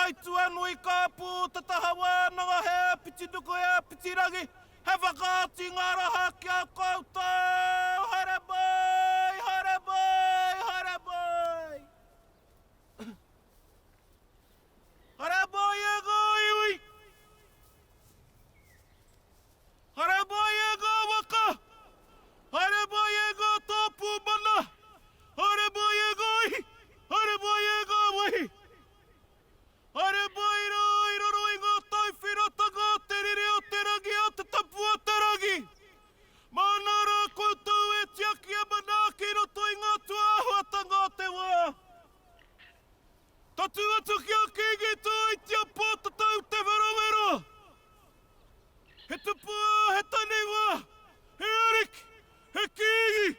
taitu anui ka pū te tahawa nanga he piti tuku e piti rangi. He whakaati ngā raha ki a koutou. Haere mai, haere mai, haere mai. Haere mai e ngā iwi. Haere mai e ngā waka. Haere mai e ngā tōpū mana. Haere mai e ngā ihi. Haere mai e ngā wahi. Haere mai rā i roro i ngā taiwhiratanga te riri o te rangi a te tapu o te rangi. Mana rā koutou e tiaki e mana ki roto i ngā tuahuatanga o te wā. Tatu atu ki a kingi tō i tia pōtatau te werawero. He tupua, he taniwa, he ariki, he kingi,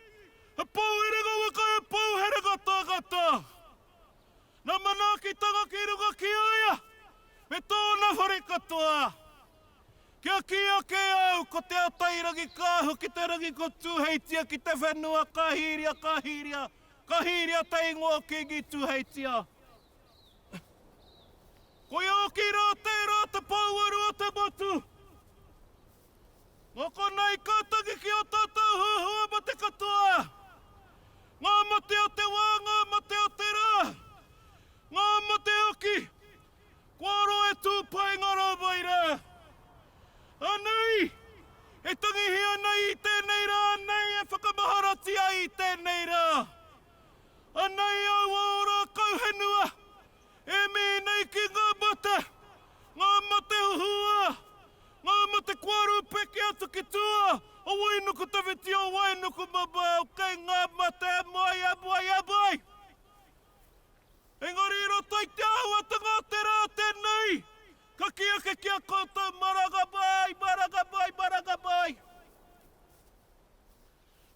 he pauherega waka e pauherega tāgata. Nā mana ki taga ki runga ki aia, me tōna whare katoa. Kia kia ke au, ko te ao tairangi kāhu ki te rangi ko tūheitia ki te whenua, kahiria, kahiria, kahiria te ingoa kingi tūheitia. Koe oki rā te pauaru o te motu. Ngoko nei kātangi ki o tātou huhua ma te katoa. Ngā mate o te wā, ngā mate o te rā. Ngā mate oki, kua roe tūpai ngā rāwai rā. Anei, e tangihi anei i tēnei rā, anei e whakamaharatia i tēnei rā. Anei au a Orakau whenua, e mi nei ki ngā mate uhua, ngā mate kuaru peki atu ki tua, o wainuku tawiti o wainuku mabau, kei ngā mate e mai. Engari roto i te ahuatanga o te rā tēnei. Ka kia ke kia koutou maragabai, maragabai, maragabai.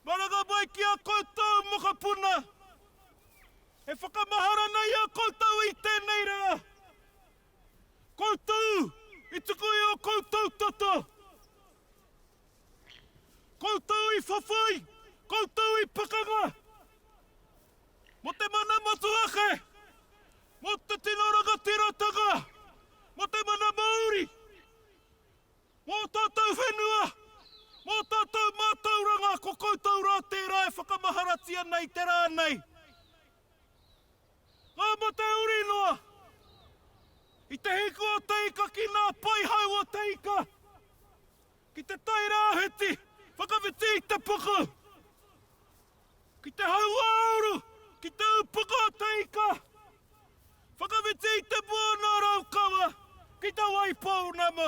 Maragabai kia koutou mokapuna. E whakamahara nei a koutou i tēnei rā. Koutou, i tuku i o koutou tata. Koutou i whawhai, koutou i pakanga. Mo te mana motu ake. Mo te tinoranga tiratanga, mo te mana Māori, mo tātou whenua, mo tātou mātauranga, ko koutou rā tērā e whakamaharatia nei te rā nei. Ngā mate uri noa, i te hiku o te ika ki nā paihau o te ika, ki te tairāheti, whakawiti i te puku, ki te hau auru, ki te upuka o te ika, whakawiti i te buana raukawa, ki te waipau namu.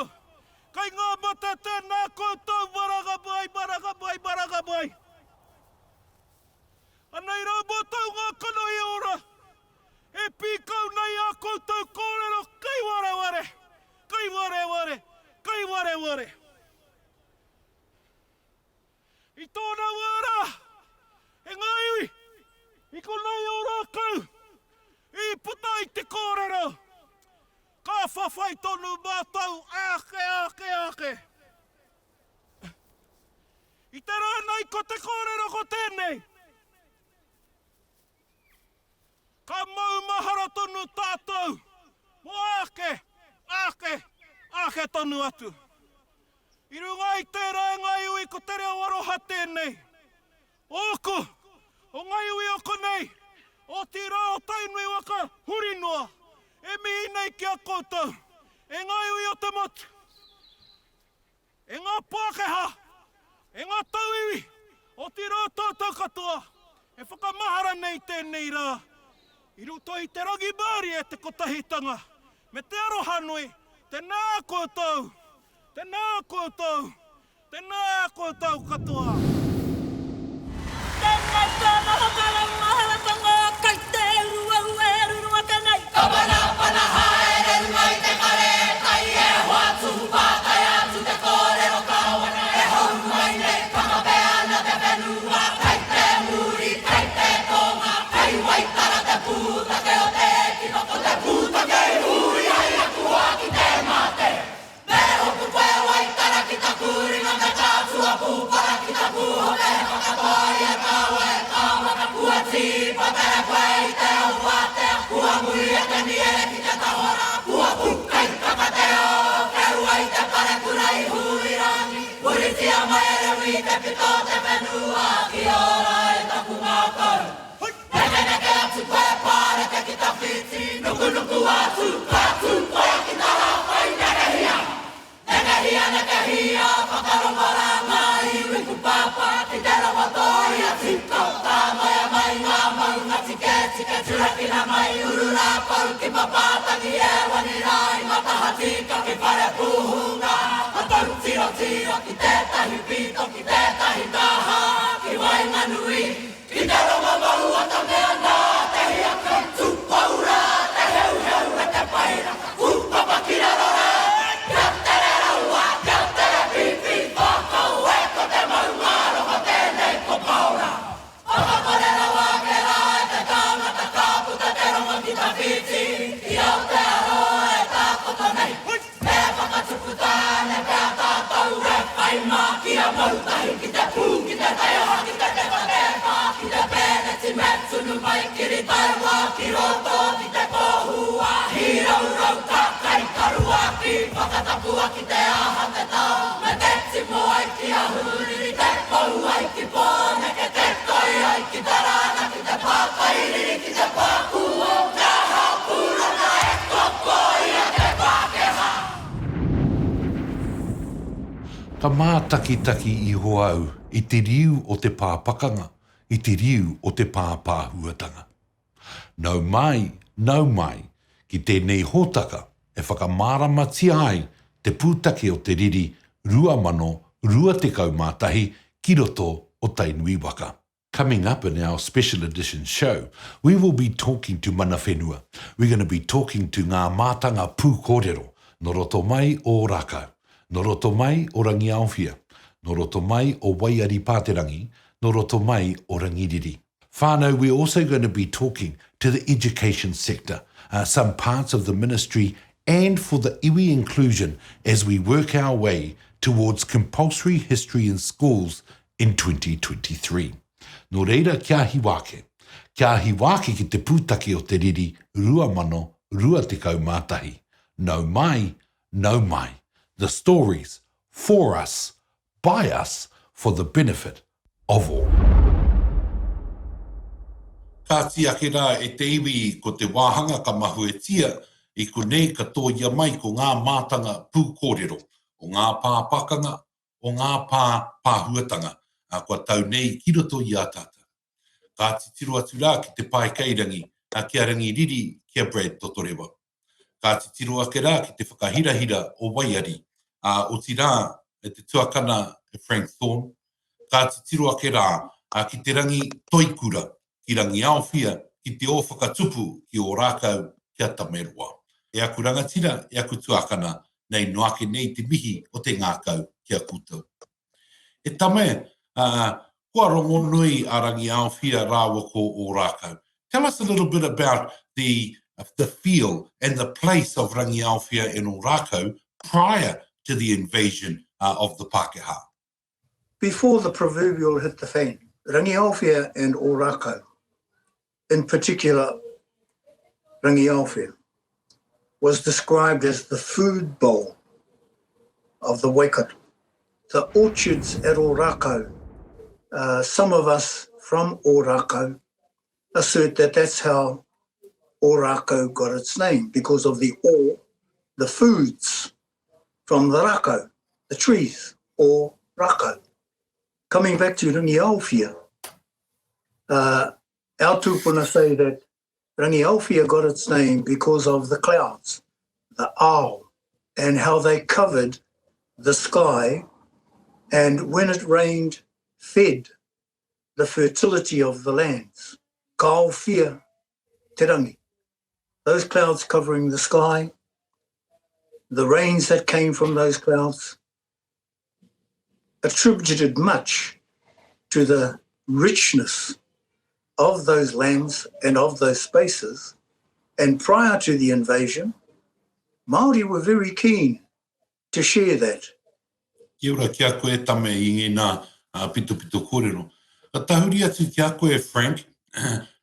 Kai ngā mata tēnā koutou maragabai, maragabai, maragabai. Anei rau motau ngā kano i ora, e pīkau nei a koutou kōrero, kai ware ware, kai ware ware, kai ware ware. I tōna wara, e ngā iwi, i konei Orakau. I puta i te kōrero. Ka whawhai tonu mātou, ake, ake, ake. I te rānei ko te kōrero ko tēnei. Ka Maumahara tonu tātou. Mo ake, ake, ake tonu atu. I runga i tērā e ngā iwi ko te reo aroha tēnei. Oko, o ngā iwi o konei. O te rā o Tainui Waka, huri noa, e mihi nei ki a koutou, e ngā iwi o te motu, e ngā Pākehā, e ngā tauiwi, o te rā tātou katoa, e whakamahara nei tēnei rā. I ruto i te rangi māri e te kotahitanga, me te arohanui, tēnā koutou, tēnā koutou, tēnā koutou katoa. Tēnei tōna hokara maharatanga, kai te urua kanei. Kapana pana haere mai te kare, kai e hoa tuhu pātai atu te kōrero kawana. E hau mai nei whakapea na te whenua, kai te muri, kai te tonga, kai waitara te Puutake o te kinoko, te Puutake hui ai akua ki te mate. Me hopu koe waitara ki ta kuringa, me kātua pūpara ki ta pūhote, whakatoi e kaua e kāwana, kua tīpa tere koe i te au wātea, kua mui e te niere ki te tahora, tike tike turakina mai urura Paruki Papa tangi e wanirai matahati ka ki pare puhunga Ataru tiro tiro ki te tahi pito ki te tahi taha ki wainga nui ki te ronga maua ta mea nā te hia kai tu paura te heu heu e te paira Papa kira rora kia tere raua kia tere pipi whakau e ko te maumaro ko tēnei ko paura Papa kore rawa ke rā e te kāngata kāputa te ronga ki ta piti I Aotearoa e tā koto nei Me whakatuputa ne pēr tātou e whai mā ki a mautahi ki te pū ki te taioha ki te te whatepa ki te pēne ti me tunu mai kiri taiwa ki roto ki te kohua hi rau rau ka kai karua ki whakatapua ki te aha te tau me te timo ai ki a huriri te kou ai ki pōne ke te toi ai ki te rana ki te pākairiri ki te pākua te hapūrana e koko ia te Pākehā Ka mātaki-taki I hoau I te riu o te pāpakanga, I te riu o te pāpāhuatanga. Nau mai, ki tēnei hōtaka e whakamāramatia ai te Puutake O Te Riri 2021 ki roto o Tainui Waka. Coming up in our special edition show, we will be talking to mana whenua. We're going to be talking to ngā mātanga pūkōrero, no roto mai o Orakau, no roto mai o Rangiaowhia, no roto mai o Waiari Paterangi, no roto mai o Rangiriri. Whānau, we're also going to be talking to the education sector, some parts of the ministry, and for the iwi inclusion as we work our way towards compulsory history in schools in 2023. No reira kia hiwake ki te Puutake O Te Riri 2021. Nau mai, the stories for us, by us, for the benefit of all. Ka tiake rā e te iwi ko te wāhanga ka mahu e tia I konei ka tōia mai ko ngā mātanga pūkōrero o ngā pāpakanga o ngā pāhuatanga kua tau nei ki roto I a tātou. Ka titiru atu rā ki te paekairangi kia Rangiriri kia Brad Totorewa. Ka titiru ake rā ki te whakahirahira o Waiari o ti rā e te tuakana e Frank Thorne. Ka titiru ake rā ki te rangi toikura ki Rangiaowhia ki te o whakatupu ki Orakau kia Tamerua. E aku rangatira, e aku tuakana nei noake nei te mihi o te ngākau kia kūtau. E tame, kua rongo nui a Rangiaowhia rāua ko Orakau. Tell us a little bit about the feel and the place of Rangiaowhia in Orakau prior to the invasion of the Pākehā. Before the proverbial hit the fan, Rangiaowhia and Orakau, in particular Rangiaowhia, was described as the food bowl of the Waikato. The orchards at Orakau, some of us from Orakau assert that that's how Orakau got its name, because of the ore, the foods from the rakau, the trees, or rakau. Coming back to Rangiaowhia, our tūpuna say that Rangiaowhia got its name because of the clouds, the ao, and how they covered the sky, and when it rained, fed the fertility of the lands. Ngaati Korokii-Kahukura, those clouds covering the sky, the rains that came from those clouds, attributed much to the richness of those lands and of those spaces. And prior to the invasion, Māori were very keen to share that. Kia ora kia koe tame I ngā pito kōrero. A tahuri atu kia koe, Frank.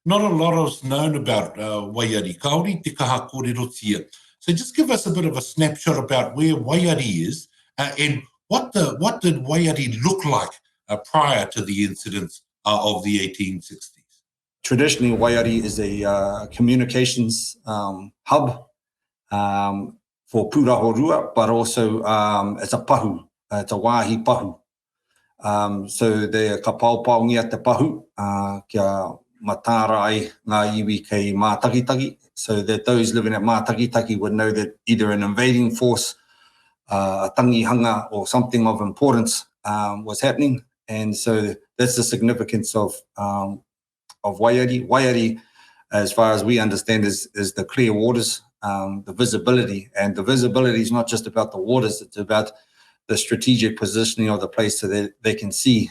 Not a lot is known about Waiari Kāori, te kaha kōrero tia. So just give us a bit of a snapshot about where Waiari is and what did Waiari look like prior to the incidents of the 1860s? Traditionally, Waiari is a communications hub for pūrahorua, but also it's a pahu, it's a wāhi pahu. So the ka paupau ngia te pahu, kia matara ai ngā iwi kei mātakitaki, so that those living at mātakitaki would know that either an invading force, a tangihanga, or something of importance was happening. And so that's the significance of waiari. Waiari, as far as we understand, is the clear waters, the visibility. And the visibility is not just about the waters, it's about the strategic positioning of the place so that they can see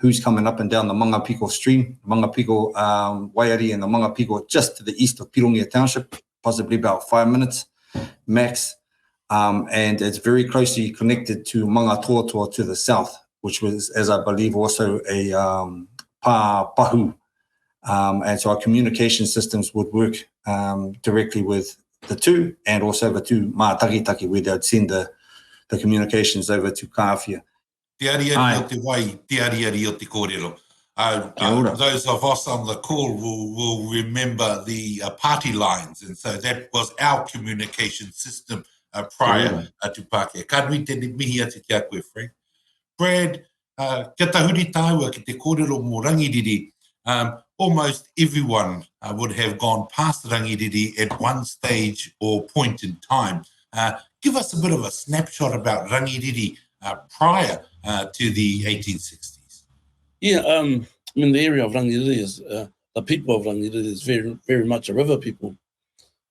who's coming up and down the Mangapiko stream, Mangapiko Waiari and the Mangapiko just to the east of Pirongia Township, possibly about 5 minutes max. And it's very closely connected to Mangatoatoa to the south, which was, as I believe, also a pahu. And so our communication systems would work directly with the two, and also the two mātakitaki, where they'd send the communications over to Kāwhia. Te ariari o te wai, te ariari o te kōrero. Those of us on the call will remember the party lines, and so that was our communication system prior to Pākehā. Ka nui tēnei mihi atu ki a koe, Frank. Brad, kia tahuri tāua ki te kōrero mō Rangiriri. Almost everyone would have gone past Rangiriri at one stage or point in time. Give us a bit of a snapshot about Rangiriri prior to the 1860s. Yeah, I mean, the area of Rangiriri is, the people of Rangiriri is very, very much a river people.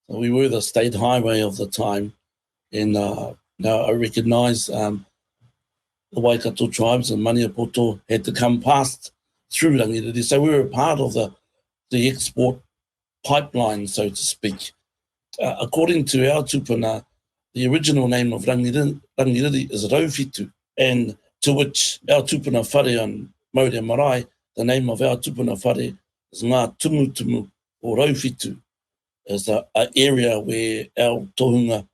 So we were the state highway of the time. And now I recognise the Waikato tribes and Maniapoto had to come past through Rangiriri. So we were a part of the export pipeline, so to speak. According to our tupuna, the original name of Rangiriri is Rauwhitu, and to which our tupuna whare on Mauri Marae, the name of our tupuna whare is Ngā Tumutumu or Rauwhitu, is an area where our tohunga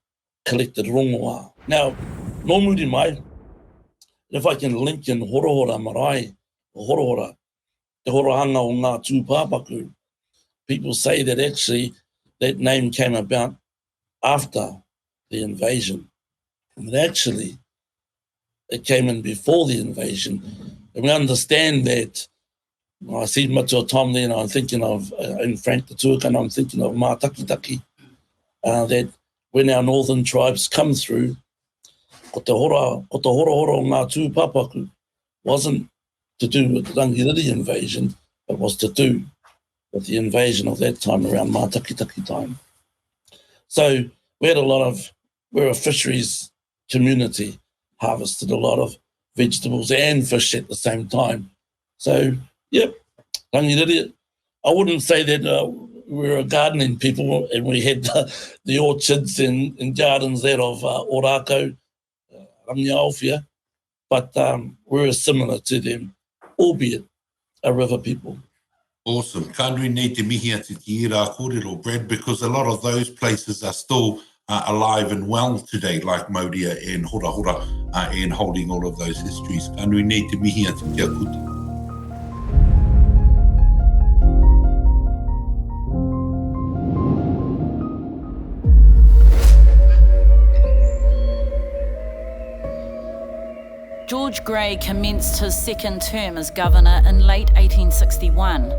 collected rongoā. Now, no muri mai, if I can link in Horohora Marae, or Horohora, te horohanga o ngā tūpāpaku, people say that actually that name came about after the invasion. And actually, it came in before the invasion. And we understand that, I see Matua Tom there, and I'm thinking of, in Frank the Tuakana, I'm thinking of Mātakitaki, that when our northern tribes come through, ko te horo o ngā tūpāpaku wasn't to do with the Rangiriri invasion, but was to do with the invasion of that time around Mātakitaki time. So we had we're a fisheries community, harvested a lot of vegetables and fish at the same time. So, yep, Rangiriri, I wouldn't say that we're a gardening people and we had the orchards and gardens there of Orakau, Rangiaowhia, but we're similar to them, albeit a river people. Awesome. Ka nui nei te mihi atu ki ira kōrero, Brad, because a lot of those places are still alive and well today, like Mauria and Hora and holding all of those histories. Ka nui nei te mihi atu kia kuti. George Grey commenced his second term as governor in late 1861.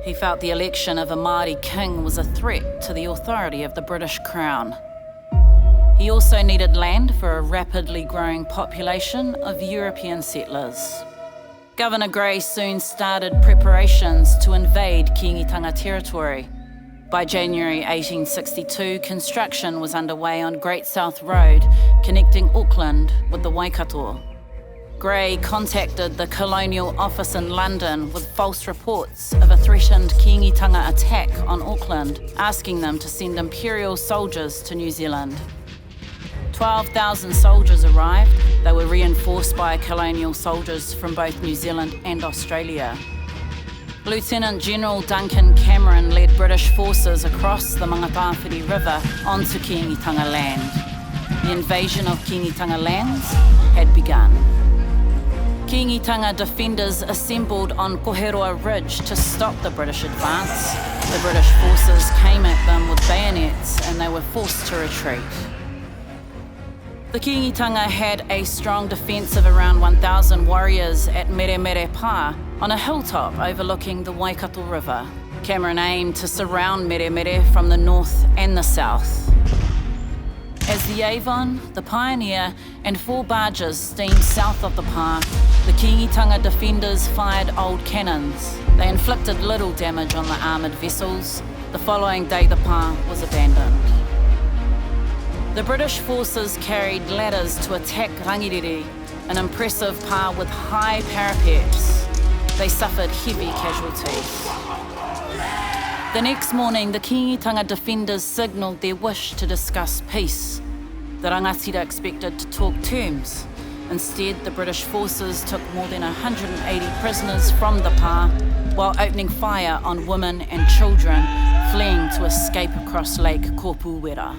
He felt the election of a Māori king was a threat to the authority of the British Crown. He also needed land for a rapidly growing population of European settlers. Governor Grey soon started preparations to invade Kiingitanga territory. By January 1862, construction was underway on Great South Road, connecting Auckland with the Waikato. Grey contacted the Colonial Office in London with false reports of a threatened Kiingitanga attack on Auckland, asking them to send Imperial soldiers to New Zealand. 12,000 soldiers arrived. They were reinforced by colonial soldiers from both New Zealand and Australia. Lieutenant General Duncan Cameron led British forces across the Mangapāwhiri River onto Kiingitanga land. The invasion of Kiingitanga lands had begun. Kiingitanga defenders assembled on Koheroa Ridge to stop the British advance. The British forces came at them with bayonets and they were forced to retreat. The Kiingitanga had a strong defence of around 1,000 warriors at Mere Mere Pā, On a hilltop overlooking the Waikato River, Cameron aimed to surround Meremere from the north and the south. As the Avon, the Pioneer, and 4 barges steamed south of the pa, the Kingitanga defenders fired old cannons. They inflicted little damage on the armoured vessels. The following day, the pa was abandoned. The British forces carried ladders to attack Rangiriri, an impressive pa with high parapets. They suffered heavy casualties. The next morning, the Kingitanga defenders signalled their wish to discuss peace. The rangatira expected to talk terms. Instead, the British forces took more than 180 prisoners from the pa, while opening fire on women and children fleeing to escape across Lake Kopuwera.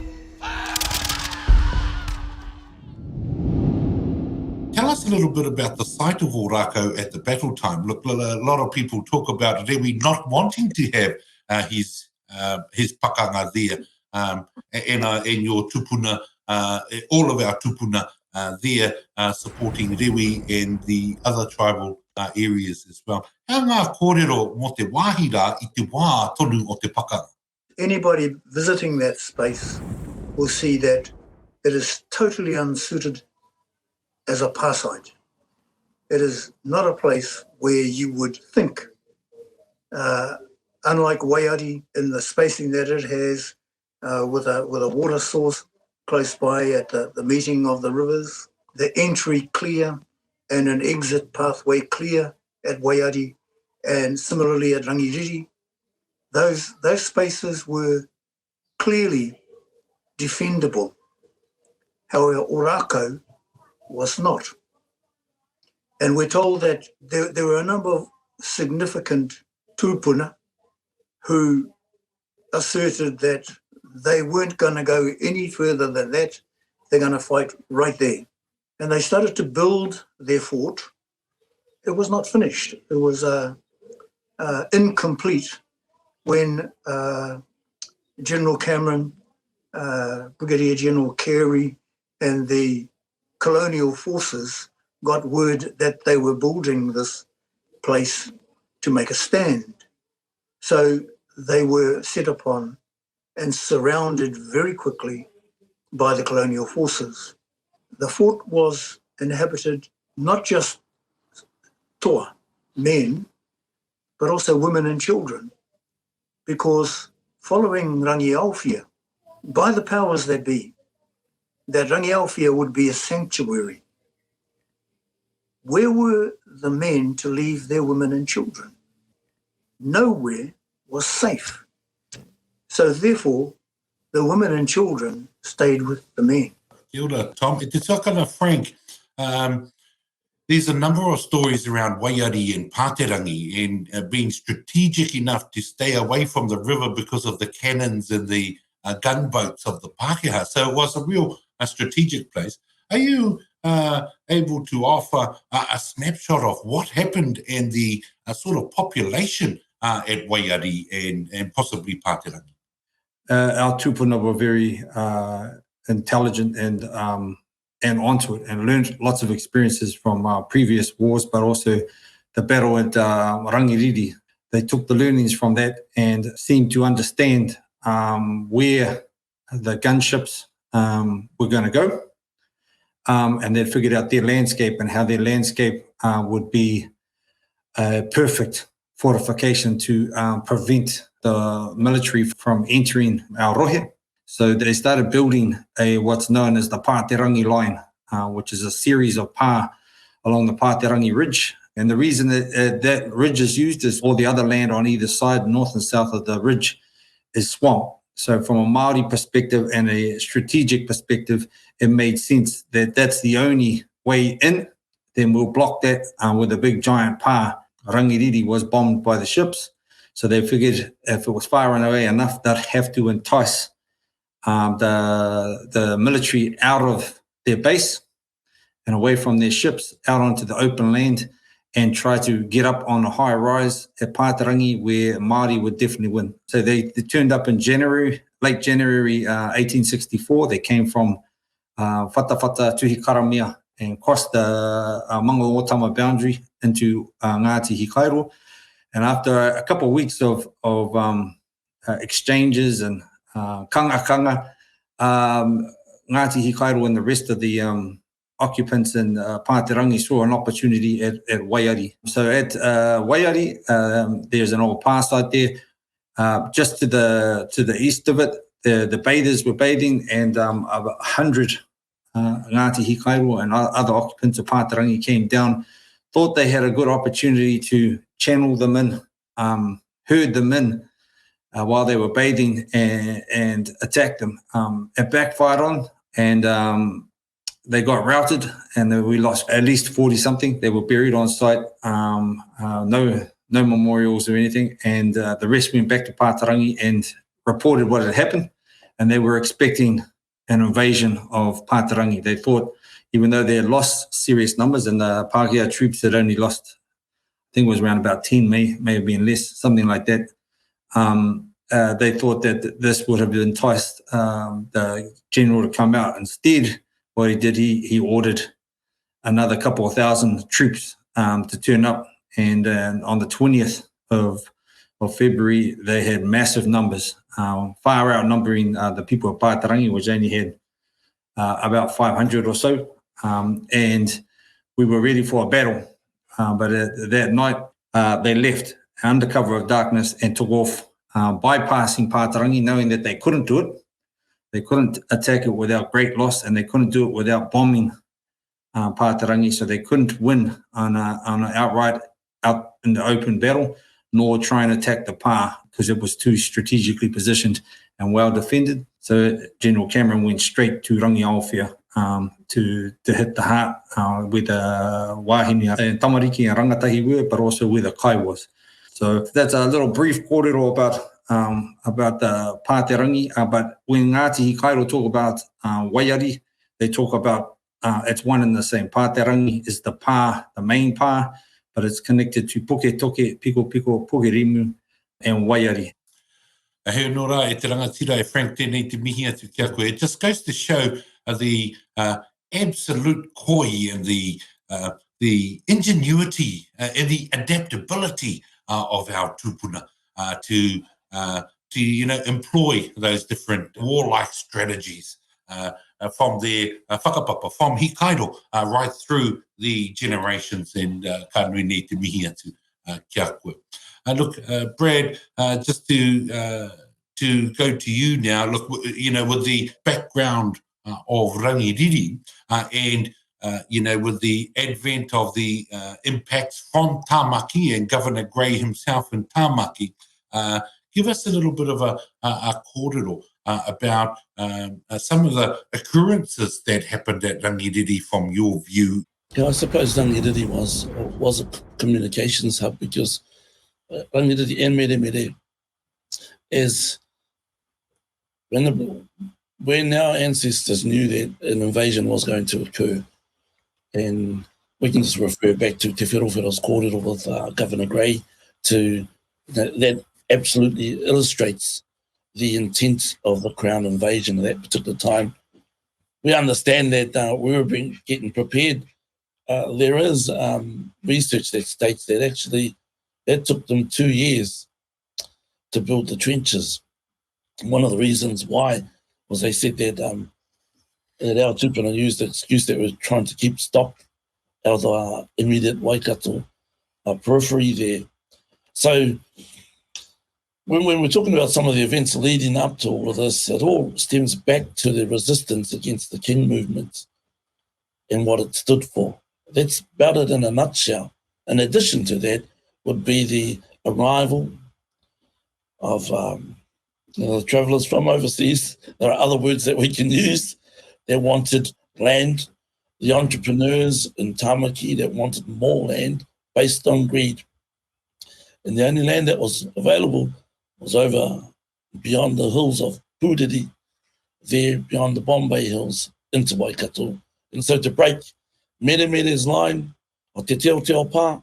Tell us a little bit about the site of Orakau at the battle time. Look, a lot of people talk about Rewi not wanting to have his pakanga there, and your tupuna, all of our tupuna there supporting Rewi and the other tribal areas as well. How ngā kōrero mo te wāhira I te wā tonu o te pakanga? Anybody visiting that space will see that it is totally unsuited as a pa site. It is not a place where you would think, unlike Waiari, in the spacing that it has, with a water source close by at the meeting of the rivers, the entry clear and an exit pathway clear at Waiari, and similarly at Rangiriri. Those spaces were clearly defendable. However, Orakau was not. And we're told that there were a number of significant tūpuna who asserted that they weren't going to go any further than that. They're going to fight right there. And they started to build their fort. It was not finished. It was incomplete when General Cameron, Brigadier General Carey, and the colonial forces got word that they were building this place to make a stand. So they were set upon and surrounded very quickly by the colonial forces. The fort was inhabited not just toa, men, but also women and children, because following Rangiaowhia, by the powers that be, that Rangiaowhia would be a sanctuary. Where were the men to leave their women and children? Nowhere was safe. So therefore, the women and children stayed with the men. Kia ora, Tom. Te takana Frank, there's a number of stories around Waiari and Paterangi and being strategic enough to stay away from the river because of the cannons and the gunboats of the Pākehā. So it was a strategic place. Are you able to offer a snapshot of what happened and the sort of population at Waiari and possibly Paterangi? Our tūpuna were very intelligent and onto it, and learned lots of experiences from previous wars, but also the battle at Rangiriri. They took the learnings from that and seemed to understand where the gunships were going to go, and they figured out their landscape and how their landscape would be a perfect fortification to prevent the military from entering our rohe. So they started building what's known as the Paterangi line, which is a series of pa along the Paterangi ridge. And the reason that ridge is used is all the other land on either side, north and south of the ridge, is swamp. So from a Māori perspective and a strategic perspective, it made sense that that's the only way in. Then we'll block that with a big giant pa. Rangiriri was bombed by the ships. So they figured if it was far away enough, they'd have to entice the military out of their base and away from their ships, out onto the open land, and try to get up on a high rise at Paterangi where Māori would definitely win. So they turned up in late January 1864. They came from Whatawhata Tuhikaramia and crossed the Mangaotama boundary into Ngāti Hikairo. And after a couple of weeks of exchanges and kanga, Ngāti Hikairo and the rest of the occupants in Paterangi saw an opportunity at Waiari. So at Waiari, there's an old pass site there. Just to the east of it, the bathers were bathing, and 100 Ngāti Hikairo and other occupants of Paterangi came down, thought they had a good opportunity to channel them in, herd them in while they were bathing and attack them. It backfired on, and they got routed, and we lost at least 40-something. They were buried on site, no memorials or anything, and the rest went back to Paterangi and reported what had happened, and they were expecting an invasion of Paterangi. They thought, even though they had lost serious numbers, and the Pākehā troops had only lost, I think it was around about 10, may have been less, something like that. They thought that this would have enticed the general to come out. Instead, what he did, he ordered another couple of thousand troops to turn up. And on the 20th of February, they had massive numbers, far outnumbering the people of Paterangi, which only had about 500 or so. And we were ready for a battle. But that night, they left under cover of darkness and took off, bypassing Paterangi, knowing that they couldn't do it. They couldn't attack it without great loss, and they couldn't do it without bombing Paterangi. So they couldn't win on an outright, out in the open battle, nor try and attack the Pa, because it was too strategically positioned and well defended. So General Cameron went straight to Rangiaowhia to hit the heart with wahine and tamariki and rangatahi were, but also where the kai was. So that's a little brief kōrero about the Paterangi. But when Ngāti Hikairo talk about Waiari, they talk about it's one and the same. Paterangi is the pa, the main pa, but it's connected to Puke Toke, Piko Piko, Puke Rimu, and Waiari. He no rā, e te rangatira e Frank tēnei te mihi atu kia koe. It just goes to show the absolute koi and the ingenuity and the adaptability of our tūpuna to employ those different warlike strategies from their whakapapa, from Hikairo, right through the generations, and ka nui nei te mihi atu kia koe. Look, Brad, just to go to you now, look, with the background of Rangiriri and, with the advent of the impacts from Tāmaki and Governor Gray himself in Tāmaki, give us a little bit of a kōrero about some of the occurrences that happened at Rangiriri from your view. Yeah, I suppose Rangiriri was a communications hub, because Rangiriri and Meremere is when our ancestors knew that an invasion was going to occur. And we can just refer back to Te Whero's kōrero with Governor Gray that absolutely illustrates the intent of the Crown invasion at that particular time. We understand that we were getting prepared. There is research that states that actually that took them 2 years to build the trenches. One of the reasons why was they said that our tūpuna used the excuse that we're trying to keep stock out of the immediate Waikato periphery there. So when we're talking about some of the events leading up to all of this, it all stems back to the resistance against the King movement and what it stood for. That's about it in a nutshell. In addition to that would be the arrival of the travellers from overseas. There are other words that we can use. They wanted land. The entrepreneurs in Tāmaki that wanted more land based on greed. And the only land that was available was over beyond the hills of Pūriri, there beyond the Bombay Hills into Waikato. And so to break Meremere's line, or Te Teo Teo Pā,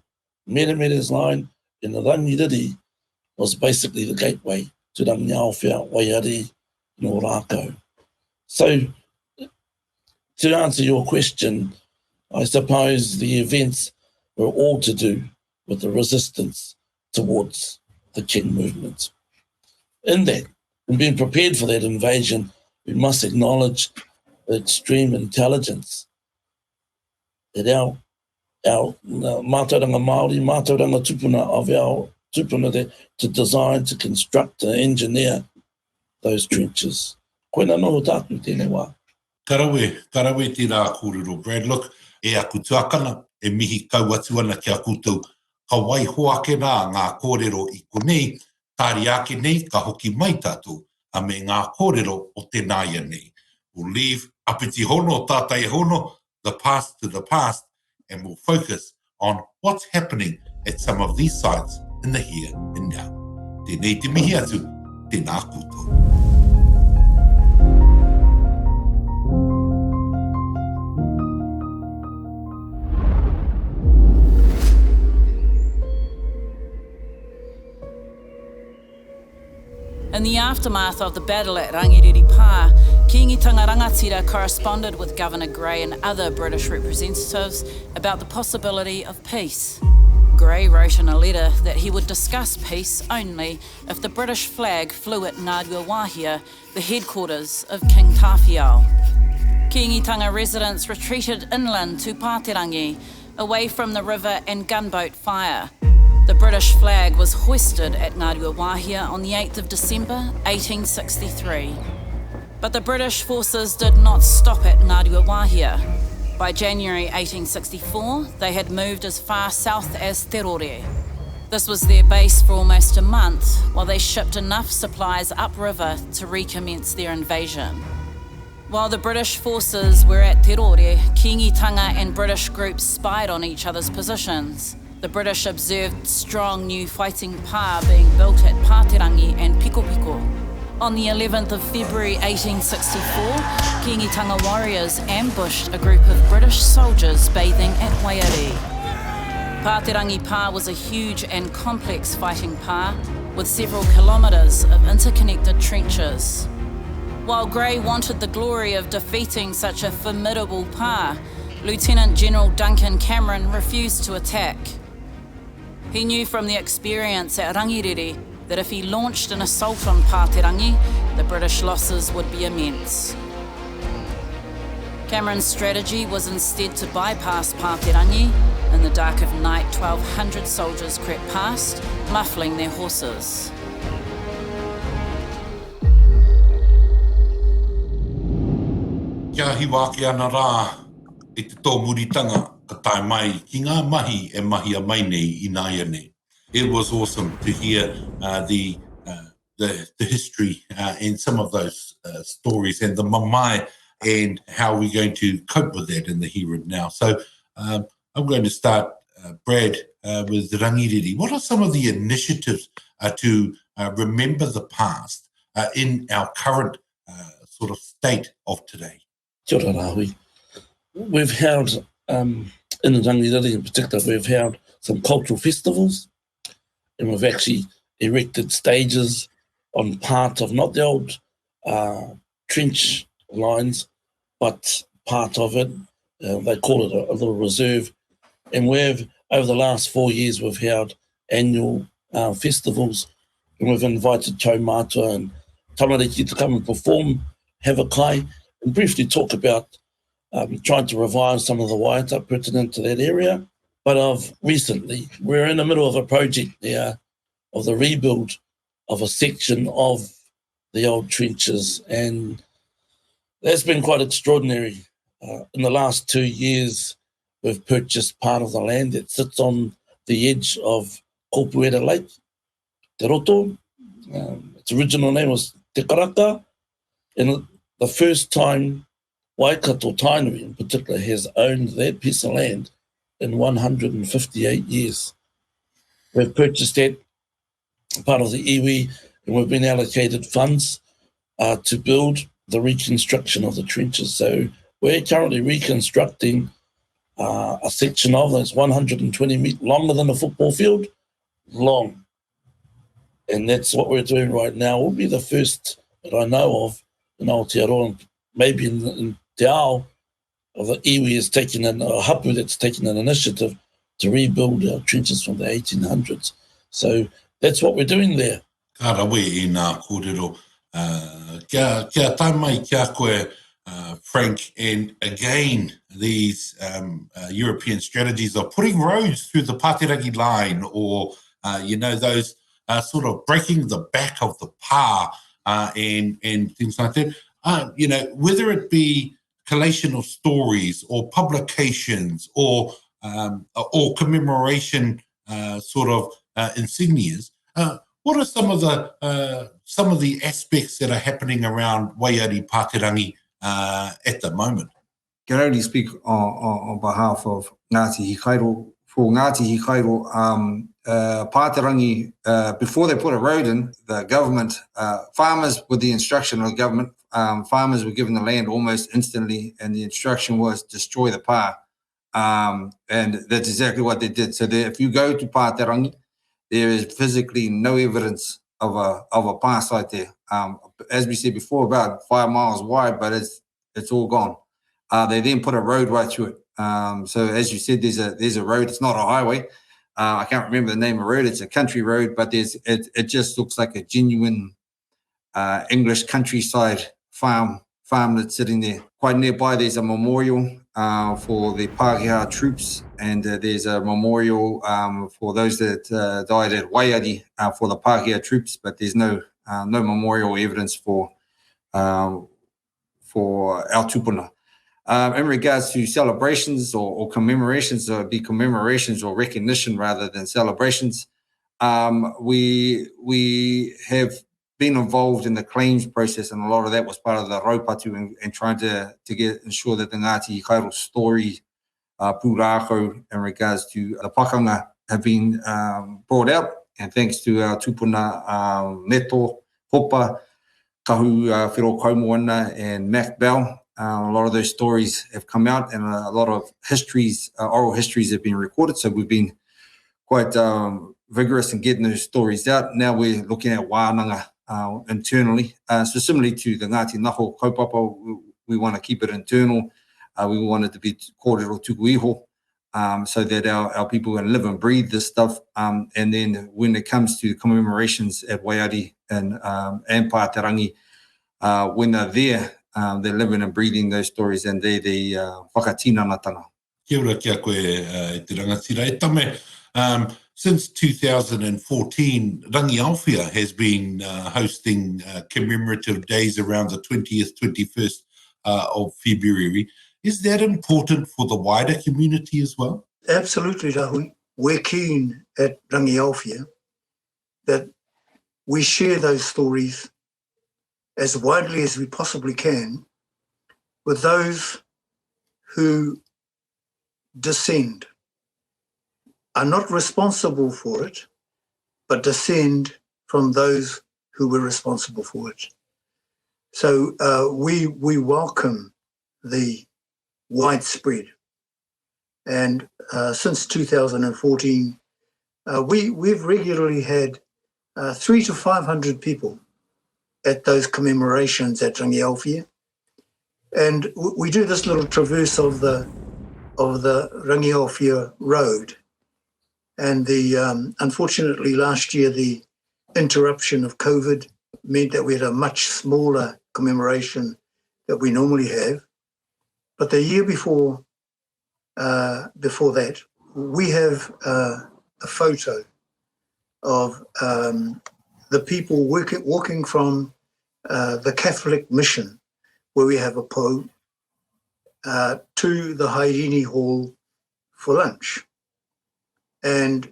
Meremere's line in the Rangiriri was basically the gateway to Rangiaowhia, Waiari, and Orakau. So to answer your question, I suppose the events were all to do with the resistance towards the King movement. In that, in being prepared for that invasion, we must acknowledge the extreme intelligence that our mātauranga Māori, mātauranga tupuna of our tupuna there, to design, to construct, to engineer those trenches. Koina noho tāku tēnei wā. Karawe tī rā kōrero, Brad. Look, e aku tuakana, e mihi kau atu ana ki a koutou, ka wai hoake rā ngā kōrero I konei, tāri ake nei, ka hoki mai tātou, a me ngā kōrero o te nāia nei. We'll leave apiti hono, tātai hono, the past to the past, and we'll focus on what's happening at some of these sites in the here and now. Tēnei te mihi atu, tēnā koutou. In the aftermath of the battle at Rangiriri Pā, Kiingitanga Rangatira corresponded with Governor Grey and other British representatives about the possibility of peace. Grey wrote in a letter that he would discuss peace only if the British flag flew at Ngaatikorokii-Kahukura, the headquarters of King Tawhiao. Kiingitanga residents retreated inland to Paterangi, away from the river and gunboat fire. The British flag was hoisted at Ngaatikorokii-Kahukura on the 8th of December 1863. But the British forces did not stop at Ngaatikorokii-Kahukura. By January 1864, they had moved as far south as Te Riri. This was their base for almost a month, while they shipped enough supplies upriver to recommence their invasion. While the British forces were at Te Riri, Kiingitanga and British groups spied on each other's positions. The British observed strong new fighting pā being built at Paterangi and Pikopiko. On the 11th of February 1864, Kiingitanga warriors ambushed a group of British soldiers bathing at Waiari. Paterangi Pā was a huge and complex fighting pā with several kilometres of interconnected trenches. While Grey wanted the glory of defeating such a formidable pā, Lieutenant General Duncan Cameron refused to attack. He knew from the experience at Rangiriri that if he launched an assault on Paterangi, the British losses would be immense. Cameron's strategy was instead to bypass Paterangi. In the dark of night, 1,200 soldiers crept past, muffling their horses. Kia hiwake ana rā, e te tō muritanga, ka tae mai ki ngā mahi e mahi a mai nei I nāia nei. It was awesome to hear the history and some of those stories and the mamae and how we're going to cope with that in the here and now. So I'm going to start, Brad, with Rangiriri. What are some of the initiatives to remember the past in our current sort of state of today? Kia ora, Rahui. We've held, in Rangiriri in particular, we've held some cultural festivals, and we've actually erected stages on part of not the old trench lines, but part of it. They call it a little reserve. And we've, over the last 4 years, we've held annual festivals, and we've invited taumata and tamariki to come and perform, have a kai, and briefly talk about trying to revive some of the waiata pertinent to that area. But of recently, we're in the middle of a project there of the rebuild of a section of the old trenches, and that's been quite extraordinary. In the last 2 years, we've purchased part of the land that sits on the edge of Kopuera Lake, Te Roto. Its original name was Te Karaka, and the first time Waikato Tainui in particular has owned that piece of land in 158 years. We've purchased that part of the iwi, and we've been allocated funds to build the reconstruction of the trenches. So we're currently reconstructing a section of that's 120 metres longer than a football field, long. And that's what we're doing right now. We'll be the first that I know of in Aotearoa, maybe in Te Ao, of the iwi is taking a hapuu that's taking an initiative to rebuild our trenches from the 1800s. So that's what we're doing there. Ka rawe I nā kōrero. Kia tai mai kia koe, Frank, and again, these European strategies of putting roads through the Paterangi line, or, those sort of breaking the back of the pā and things like that. Whether it be collation of stories or publications or commemoration sort of insignias, what are some of the aspects that are happening around Waiari Paterangi at the moment? Can only speak on behalf of Ngaati Hikairo. For Ngaati Hikairo, Paterangi, before they put a road in, the government, farmers, with the instruction of the government, farmers were given the land almost instantly, and the instruction was destroy the pā. And that's exactly what they did. So if you go to Paterangi, there is physically no evidence of a pā site there. As we said before, about 5 miles wide, but it's all gone. They then put a road right through it. So as you said, there's a road. It's not a highway. I can't remember the name of the road. It's a country road, but it just looks like a genuine English countryside farm that's sitting there. Quite nearby, there's a memorial for the Pākehā troops, and there's a memorial for those that died at Waiari for the Pākehā troops, but there's no memorial evidence for our tupuna. In regards to celebrations or commemorations, or be commemorations or recognition rather than celebrations, we have been involved in the claims process, and a lot of that was part of the raupatu and trying to ensure that the Ngāti Hikairo story, pūrākau, in regards to the pakanga, have been brought out. And thanks to our tupuna Neto, Hopa, Kahu Whirokaumoana, and Mac Bell, a lot of those stories have come out, and a lot of histories, oral histories, have been recorded. So we've been quite vigorous in getting those stories out. Now we're looking at wānanga internally. So similarly to the Ngāti Naho kaupapa, we want to keep it internal. We want it to be kōrero tuku iho, so that our people can live and breathe this stuff. And then when it comes to commemorations at Waiari and Paterangi, when they're there, they're living and breathing those stories, and they whakatinanatanga. Kia ora kia koe te rangatira. E tame, since 2014, Rangiaowhia has been hosting commemorative days around the 20th, 21st of February. Is that important for the wider community as well? Absolutely, Rahui. We're keen at Rangiaowhia that we share those stories as widely as we possibly can with those who descend, are not responsible for it, but descend from those who were responsible for it. So we welcome the widespread. And since 2014, we've regularly had 300 to 500 people at those commemorations at Rangiaowhia. And we do this little traverse of the Rangiaowhia Road. And unfortunately last year, the interruption of COVID meant that we had a much smaller commemoration that we normally have. But the year before that, we have a photo of the people walking from the Catholic mission, where we have a po, to the Haerini Hall for lunch. And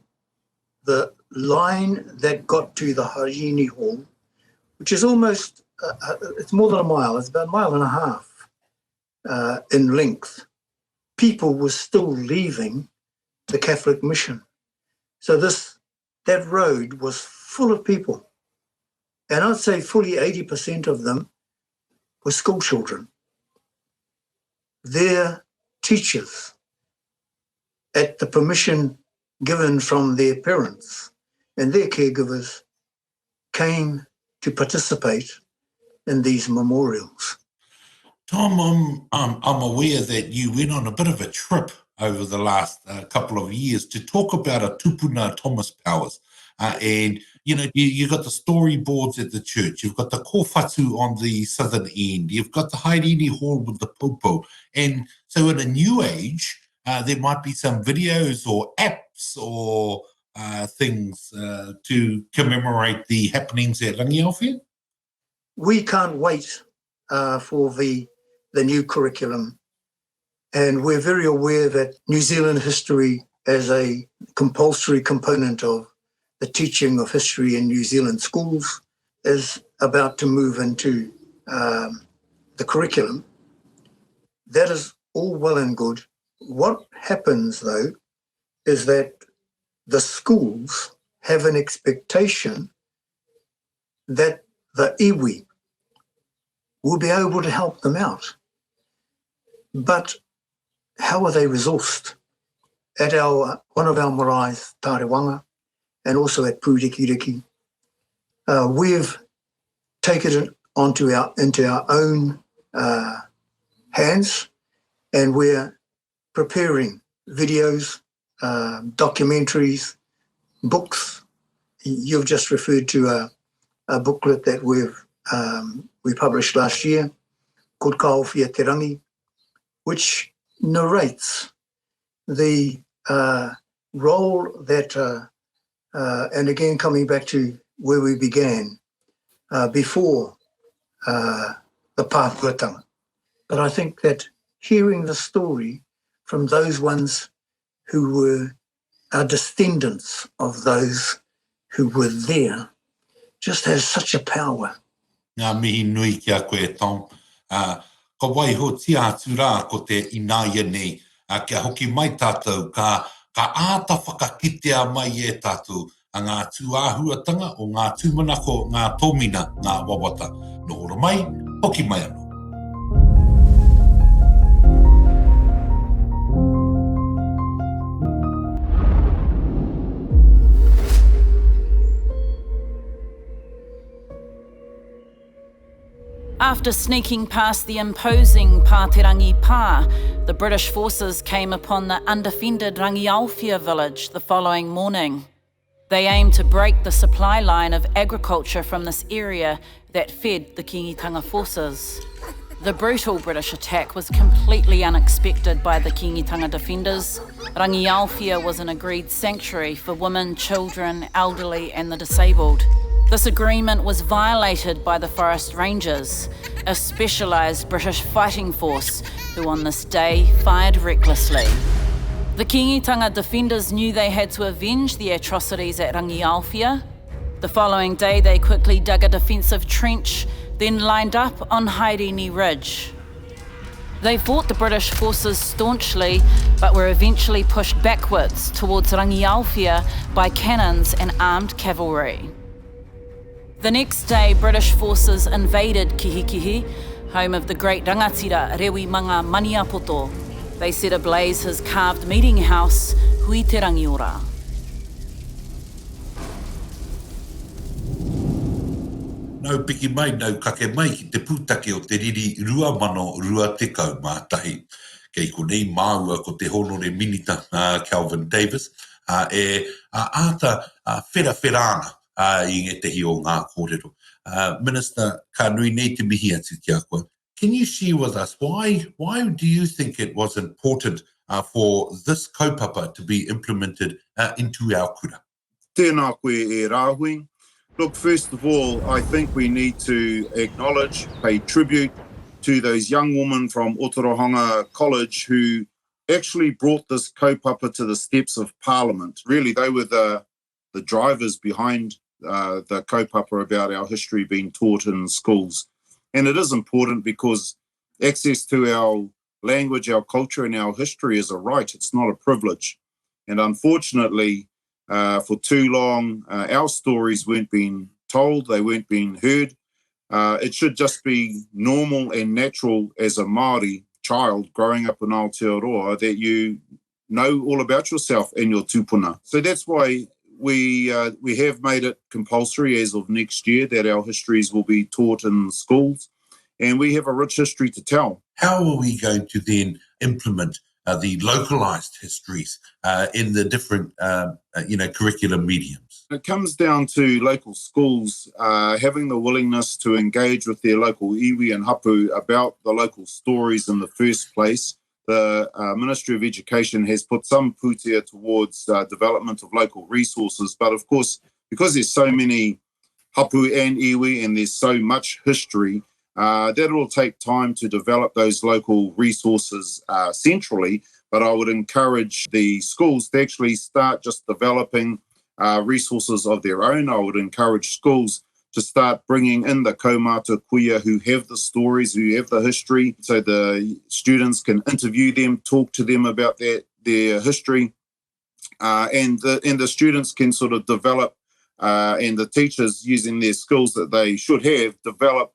the line that got to the Haerini Hall, which is almost, it's more than a mile, it's about a mile and a half in length, people were still leaving the Catholic mission. So that road was full of people. And I'd say fully 80% of them were school children. Their teachers, at the permission given from their parents and their caregivers, came to participate in these memorials. Tom, I'm aware that you went on a bit of a trip over the last couple of years to talk about a tupuna Thomas Powers. And, you know, you've got the storyboards at the church, you've got the kōwhatu on the southern end, you've got the Haerini Hall with the popo. And so in a new age, there might be some videos or apps or things to commemorate the happenings at Rangiaowhia. We can't wait for the new curriculum. And we're very aware that New Zealand history as a compulsory component of the teaching of history in New Zealand schools is about to move into the curriculum. That is all well and good. What happens, though, is that the schools have an expectation that the iwi will be able to help them out. But how are they resourced? At one of our maraes, Tarewanga, and also at Puutake we've taken it into our own hands, and we're preparing videos, documentaries, books. You've just referred to a booklet that we published last year called Ngaati Korokii-Kahukura, which narrates the role that, and again coming back to where we began, before the pāpuatanga. But I think that hearing the story from those ones who are descendants of those who were there just has such a power. Ngā mihi nui ki a koe, Tom. Ka waiho tia atu rā ko te inaia nei. Kia hoki mai tātou, ka āta whakakitea mai e tātou a ngā tūāhuatanga o ngā tūmanako, ngā tōmina, ngā wawata. Nō ora mai, hoki mai anō. After sneaking past the imposing Paterangi Pā, the British forces came upon the undefended Rangiaowhia village the following morning. They aimed to break the supply line of agriculture from this area that fed the Kingitanga forces. The brutal British attack was completely unexpected by the Kingitanga defenders. Rangiaowhia was an agreed sanctuary for women, children, elderly and the disabled. This agreement was violated by the Forest Rangers, a specialised British fighting force who on this day fired recklessly. The Kingitanga defenders knew they had to avenge the atrocities at Rangiaowhia. The following day they quickly dug a defensive trench, then lined up on Haerini Ridge. They fought the British forces staunchly, but were eventually pushed backwards towards Rangiaowhia by cannons and armed cavalry. The next day, British forces invaded Kihikihi, home of the great rangatira Rewi Manga Maniapoto. They set ablaze his carved meeting house, Hui Te Rangiora. Nau piki mai, nau kake mai ki te Puutake O Te Riri 2020 mātahi. Kei konei māua ko te honore minita Calvin Davis, āta whera I nge te hi o ngā kōrero. Minister, ka nui nei te mihi atu ki a koe. Can you share with us why do you think it was important for this kaupapa to be implemented into our kura? Tēnā koe e Rahui. Look, first of all, I think we need to acknowledge, pay tribute to those young women from Otorohanga College who actually brought this kaupapa to the steps of Parliament. Really, they were the drivers behind the kaupapa about our history being taught in schools. And it is important because access to our language, our culture and our history is a right. It's not a privilege. And unfortunately, for too long, our stories weren't being told, they weren't being heard. It should just be normal and natural as a Māori child growing up in Aotearoa that you know all about yourself and your tupuna. So that's why we have made it compulsory as of next year that our histories will be taught in schools, and we have a rich history to tell. How are we going to then implement the localized histories in the different, curriculum mediums? It comes down to local schools having the willingness to engage with their local iwi and hapuu about the local stories in the first place. The Ministry of Education has put some pūtea towards development of local resources, but of course, because there's so many hapuu and iwi and there's so much history, that will take time to develop those local resources centrally. But I would encourage the schools to actually start just developing resources of their own. I would encourage schools to start bringing in the kaumata kuia who have the stories, who have the history, so the students can interview them, talk to them about their history, and the students can sort of develop, and the teachers using their skills that they should have, develop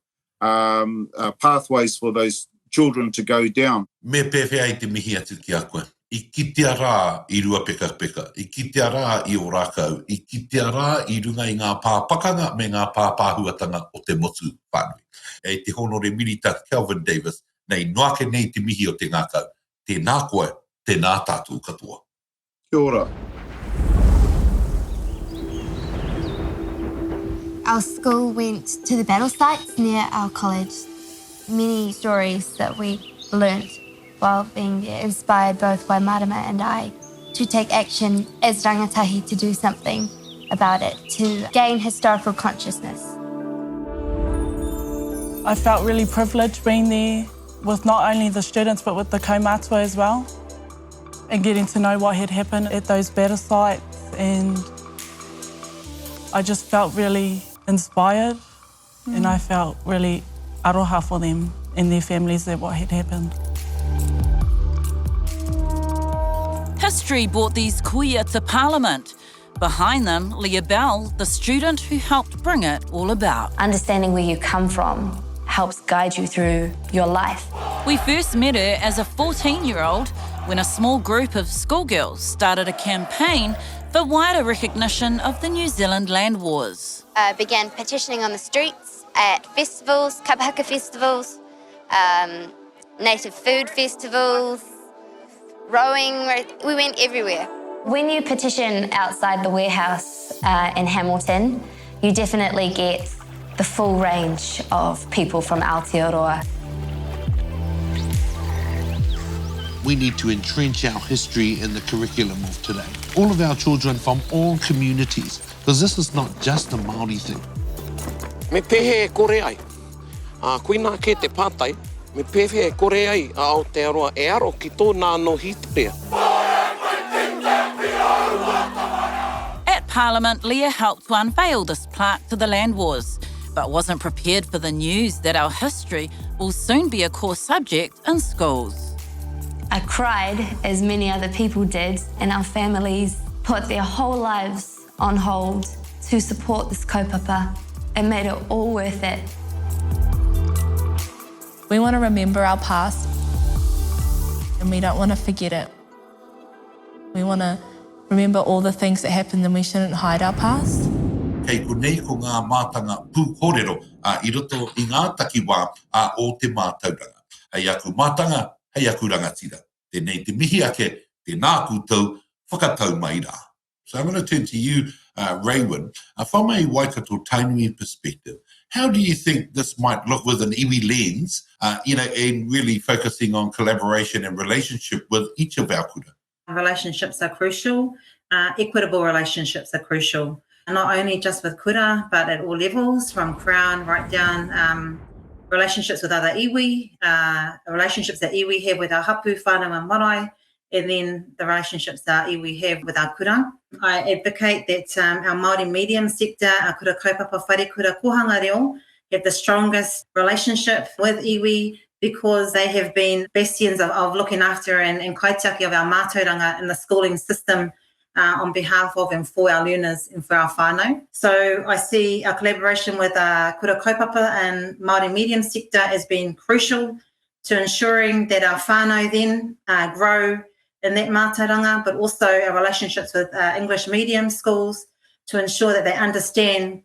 pathways for those children to go down. Me pewe ai te mihi atu ki a koe. I kitea rā I rua peka peka, I kitea rā I Orakau, I kitea rā I runga I ngā pakanga me ngā pāhuatanga o te motu whānui. E te honore milita Kelvin Davis, nei noake nei te mihi o te ngākau. Tēnā koe, tēnā tātou katoa. Kia ora. Our school went to the battle sites near our college. Many stories that we learnt while being there inspired both Waimarama and I to take action as rangatahi to do something about it, to gain historical consciousness. I felt really privileged being there with not only the students but with the kaumātua as well, and getting to know what had happened at those battle sites, and I just felt really inspired and I felt really aroha for them and their families at what had happened. History brought these kuia to Parliament. Behind them, Leah Bell, the student who helped bring it all about. Understanding where you come from helps guide you through your life. We first met her as a 14-year-old when a small group of schoolgirls started a campaign for wider recognition of the New Zealand land wars. Began petitioning on the streets, at festivals, kapahaka festivals, native food festivals, rowing, we went everywhere. When you petition outside the warehouse in Hamilton, you definitely get the full range of people from Aotearoa. We need to entrench our history in the curriculum of today. All of our children from all communities, because this is not just a Māori thing. Me pehe e kore ai. Kuina ke te pātai, me pehe e kore ai a Aotearoa e aro ki tōna no hitrea. At Parliament, Leah helped to unveil this plaque to the land wars, but wasn't prepared for the news that our history will soon be a core subject in schools. I cried, as many other people did, and our families put their whole lives on hold to support this kaupapa. It made it all worth it. We want to remember our past, and we don't want to forget it. We want to remember all the things that happened, and we shouldn't hide our past. Kei konei ko ngā mātanga pūkōrero I roto I ngā takiwā o te mātauranga. Hei aku mātanga, hei aku rangatira. Tēnei te mihi ake, tēnā kūtau, whakatau mai rā. So I'm going to turn to you, Raywin. From a Waikato Tainui perspective, how do you think this might look with an iwi lens, and really focusing on collaboration and relationship with each of our kura? Relationships are crucial. Equitable relationships are crucial, not only just with kura, but at all levels, from crown right down. Relationships with other iwi, relationships that iwi have with our hapū, whānau and marae, and then the relationships that iwi have with our kura. I advocate that our Māori medium sector, our kura kaupapa whare kura kohanga reo, have the strongest relationship with iwi because they have been bastions of looking after and kaitiaki of our mātauranga in the schooling system on behalf of and for our learners and for our whānau. So I see our collaboration with kura kaupapa and Māori medium sector as being crucial to ensuring that our whānau then grow in that mātauranga, but also our relationships with English medium schools to ensure that they understand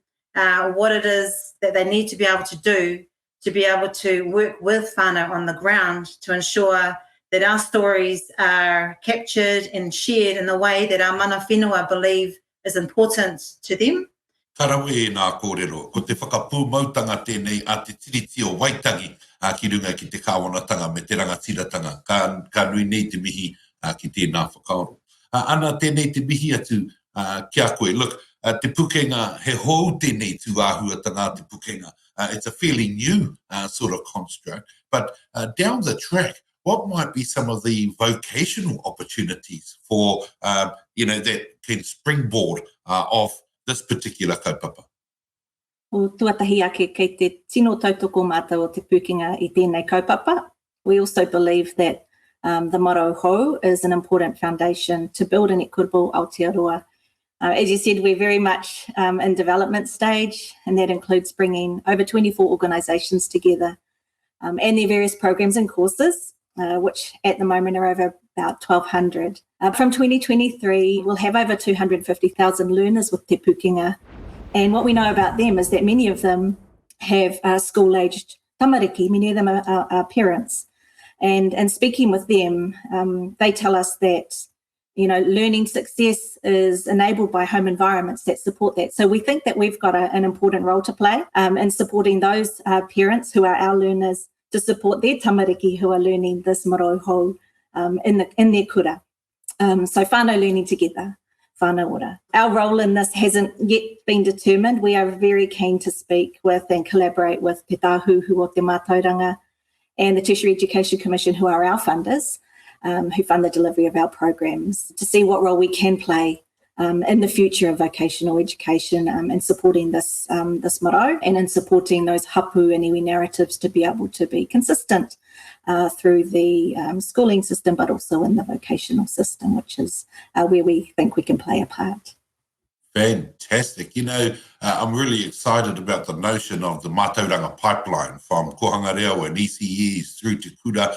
what it is that they need to be able to do to be able to work with whānau on the ground to ensure that our stories are captured and shared in the way that our mana whenua believe is important to them. Tarau e nā kōrero, ko te whakapūmautanga tēnei a te tiriti o Waitagi ki runga ki te kāwanatanga me te rangatiratanga, ka nui nei te mihi ki tēnā whakaoro. Ana tēnei te mihi atu kia koe. Look, te pukenga he hou tēnei tū āhuatanga te pukenga. It's a fairly new sort of construct, but down the track, what might be some of the vocational opportunities for, that can springboard off this particular kaupapa? O tuatahi ake kei te tino tautoko mātou o te pukenga I tēnei kaupapa. We also believe that the maro hou is an important foundation to build an equitable Aotearoa. As you said, we're very much in development stage, and that includes bringing over 24 organisations together and their various programs and courses, which at the moment are over about 1,200. From 2023, we'll have over 250,000 learners with Te Pukenga. And what we know about them is that many of them have school-aged tamariki, many of them are parents. And speaking with them, they tell us that, learning success is enabled by home environments that support that. So we think that we've got an important role to play in supporting those parents who are our learners to support their tamariki who are learning this maro hou in their kura. So whānau learning together, whānau ora. Our role in this hasn't yet been determined. We are very keen to speak with and collaborate with Te Tāhuhu o Te Mātauranga and the Tertiary Education Commission, who are our funders, who fund the delivery of our programs, to see what role we can play in the future of vocational education and supporting this maro, and in supporting those hapuu and iwi narratives to be able to be consistent through the schooling system, but also in the vocational system, which is where we think we can play a part. Fantastic. I'm really excited about the notion of the Mātauranga pipeline from Kohanga Reo and ECEs through to Kura,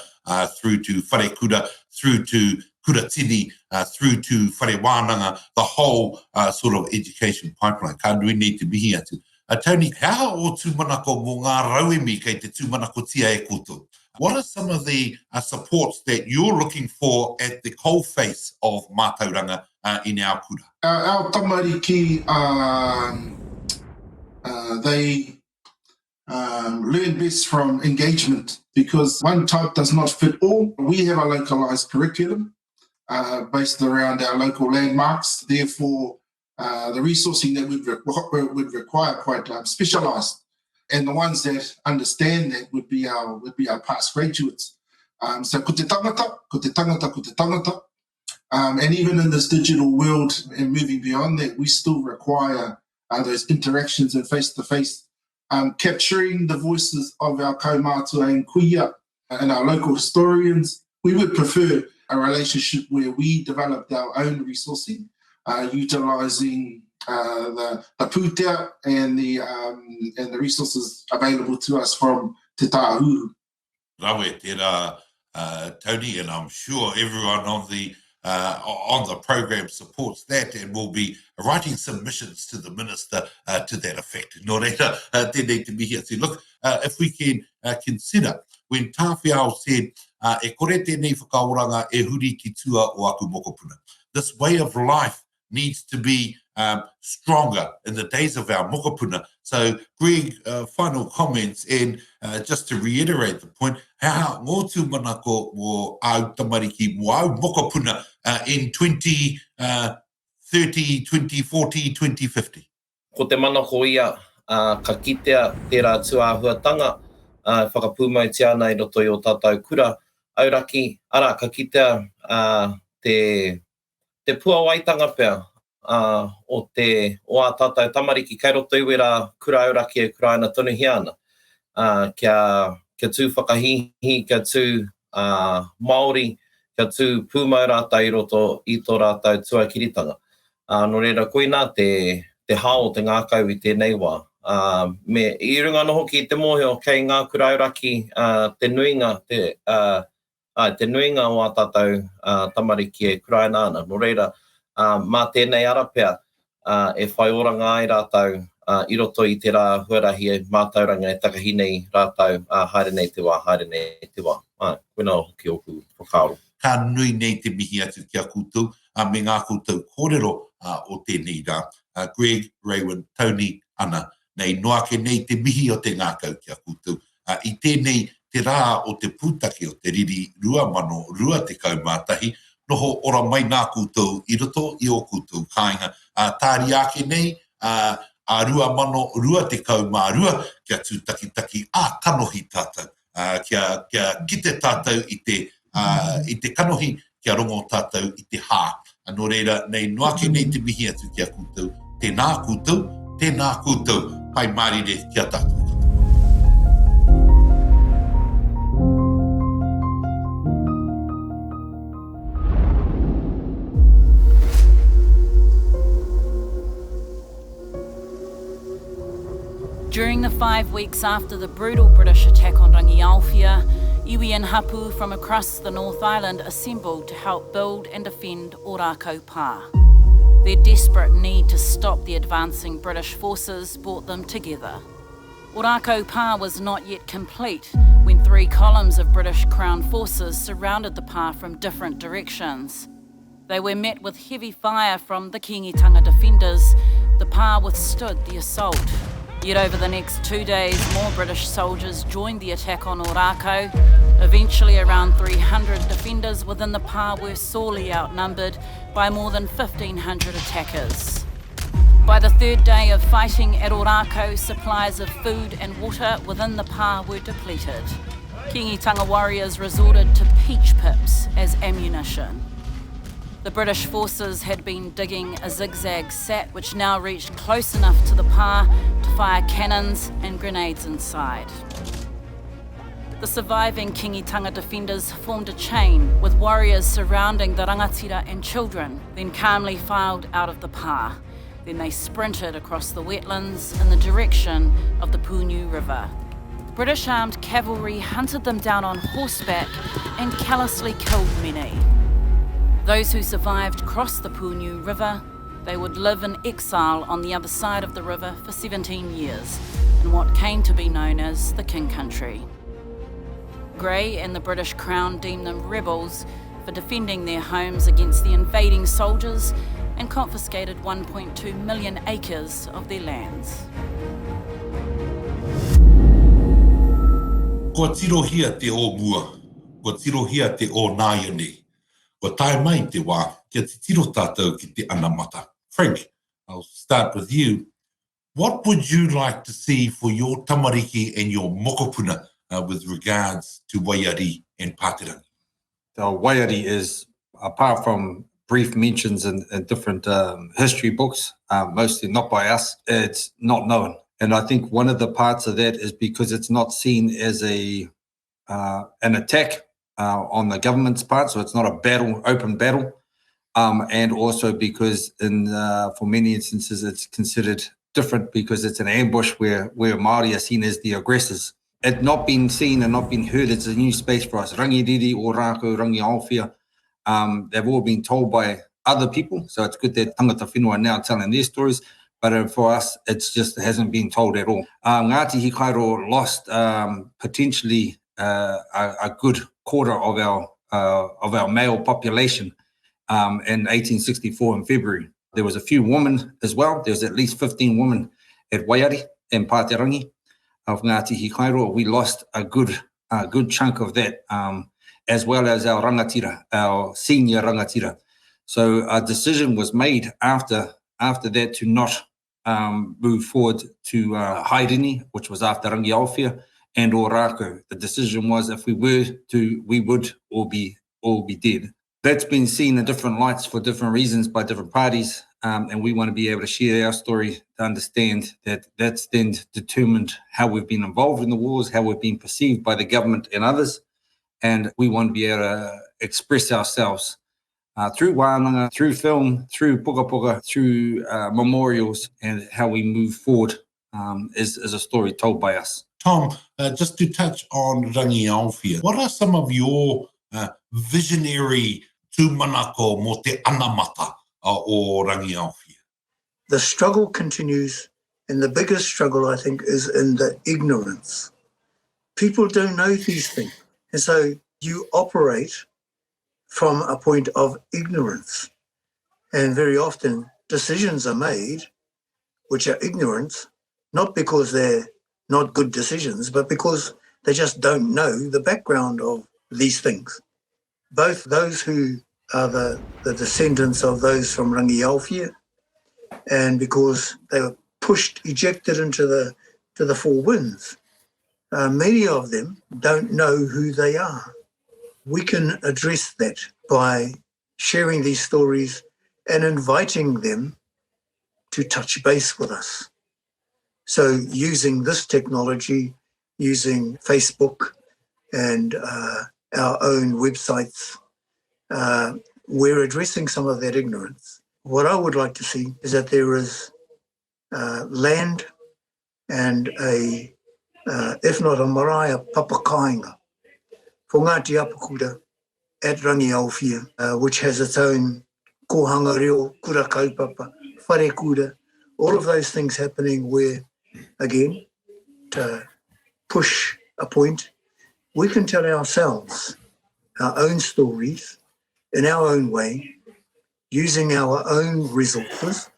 through to Whare Kura, through to Kura Tini, through to Whare Wānanga, the whole sort of education pipeline. Ka nui nei te mihi atu. Tony, how o tūmanako mō ngā rauemi kei te tūmanako tia e koutou? What are some of the supports that you're looking for at the coalface of Mātauranga in our kura? Our tamariki, they learn best from engagement, because one type does not fit all. We have a localised curriculum based around our local landmarks. Therefore, the resourcing that would require quite specialised. And the ones that understand that would be our past graduates. So ko te tangata, ko te tangata, ko te tangata. And even in this digital world and moving beyond that, we still require those interactions and face-to-face, capturing the voices of our kaumātua and kuia and our local historians. We would prefer a relationship where we developed our own resourcing, utilising the pūtea and the resources available to us from Te Tāhuhu. Rawe te rā, Tony, and I'm sure everyone on the program supports that and will be writing submissions to the minister to that effect. Nō reira, tēnei te mihi atu. Look, if we can consider, when Tāwhiao said, e kore tēnei whakaoranga e huri ki tua o aku mokopuna. This way of life needs to be stronger in the days of our mokopuna. So, Greg, final comments, and just to reiterate the point, how ngō tūmanako mō au tamariki mō au mokopuna in 2030, 2040, 2050? Ko te manako ia, ka kitea tērā tuāhuatanga, whakapūmautia ana I roto I o tātou kura, auraki, ara, ka kitea te pua waitanga pia, o a tātou tamariki, kei roto iwi rā kura auraki e kura ana tunuhi ana. Kia tū whakahihi, kia tū Māori, kia tū pūmau rātou I roto I tō rātou tuakiritanga. Nō reira, koina te hao te ngākau I tēnei wā. Me I runga no hoki te mōhio kei ngā kura auraki, te nuinga, te nuinga o a tātou tamariki e kuraina ana. Nō reira, mā tēnei ara pia, e whai oranga ai rātou I roto I te rā huarahi e mātauranga e takahi nei rātau haere nei te wā, haere nei te wā. Whenua hoki oku whakaaro. Ka nui nei te mihi atu kia koutou, me ngā koutou kōrero o tēnei rā. Greg, Raywin, Tony, Ana, nei noa ke nei te mihi o te ngākau kia koutou. I tēnei te rā o te Puutake O Te Riri, 2020 mātahi, noho ora mai nā koutou I roto I o koutou kāinga. Tāri ake nei, a 2022 kia tūtakitaki kanohi tātou. Kia kite tātou I te kanohi, kia rongo tātou I te hā. Anō reira, nei noa ke nei te mihi atu kia koutou. Tēnā koutou, pai mārire kia tātou. During the 5 weeks after the brutal British attack on Rangiaowhia, iwi and hapuu from across the North Island assembled to help build and defend Orakau Pa. Their desperate need to stop the advancing British forces brought them together. Orakau Pa was not yet complete when 3 columns of British Crown forces surrounded the Pa from different directions. They were met with heavy fire from the Kingitanga defenders. The Pa withstood the assault. Yet over the next 2 days, more British soldiers joined the attack on Orakau. Eventually, around 300 defenders within the Pa were sorely outnumbered by more than 1,500 attackers. By the 3rd day of fighting at Orakau, supplies of food and water within the Pa were depleted. Kingitanga warriors resorted to peach pips as ammunition. The British forces had been digging a zigzag sap which now reached close enough to the Pa to fire cannons and grenades inside. The surviving Kingitanga defenders formed a chain with warriors surrounding the rangatira and children, then calmly filed out of the Pa. Then they sprinted across the wetlands in the direction of the Pūniu River. The British armed cavalry hunted them down on horseback and callously killed many. Those who survived crossed the Pūniu River. They would live in exile on the other side of the river for 17 years in what came to be known as the King Country. Grey and the British Crown deemed them rebels for defending their homes against the invading soldiers and confiscated 1.2 million acres of their lands. Ko tirohia te o mua, ko tirohia te o nāia nei. Ko tae mai te wā, kia te tiro tātou ki te anamata. Frank, I'll start with you. What would you like to see for your tamariki and your mokopuna with regards to Waiari and Paterangi? So Waiari is, apart from brief mentions in different history books, mostly not by us, it's not known. And I think one of the parts of that is because it's not seen as an attack on the government's part, so it's not a battle, open battle, and also because for many instances it's considered different because it's an ambush where Māori are seen as the aggressors. It's not been seen and not been heard. It's a new space for us. Rangiriri, Orakau, Rangiaowhia, they've all been told by other people, so it's good that tangata whenua are now telling their stories, but for us, it hasn't been told at all. Ngaati Korokii-Kahukura lost potentially a good quarter of our male population in 1864 in February. There was a few women as well. There was at least 15 women at Waiari and Paterangi of Ngaati Korokii-Kahukura. We lost a good chunk of that, as well as our rangatira, our senior rangatira. So a decision was made after that to not move forward to Haerini, which was after Rangiaowhia, and Orakau. The decision was if we were to, we would all be dead. That's been seen in different lights for different reasons by different parties, and we want to be able to share our story to understand that that's then determined how we've been involved in the wars, how we've been perceived by the government and others, and we want to be able to express ourselves through wānanga, through film, through puka, through memorials, and how we move forward is a story told by us. Tom, just to touch on Rangiaowhia, what are some of your visionary tūmanako mo te anamata o Rangiaowhia? The struggle continues And the biggest struggle, I think, is in the ignorance. People don't know these things. And so you operate from a point of ignorance. And very often decisions are made which are ignorant, not because they're not good decisions, but because they just don't know the background of these things. Both those who are the descendants of those from Rangiaowhia, and because they were ejected into the four winds, many of them don't know who they are. We can address that by sharing these stories and inviting them to touch base with us. So using this technology, using Facebook and our own websites, we're addressing some of that ignorance. What I would like to see is that there is land and if not a marae, a papakainga for Ngaati Apakura at Rangiaowhia, which has its own kohanga reo, kura kaupapa, whare kura, all of those things happening where, again, to push a point, we can tell ourselves our own stories in our own way, using our own resources,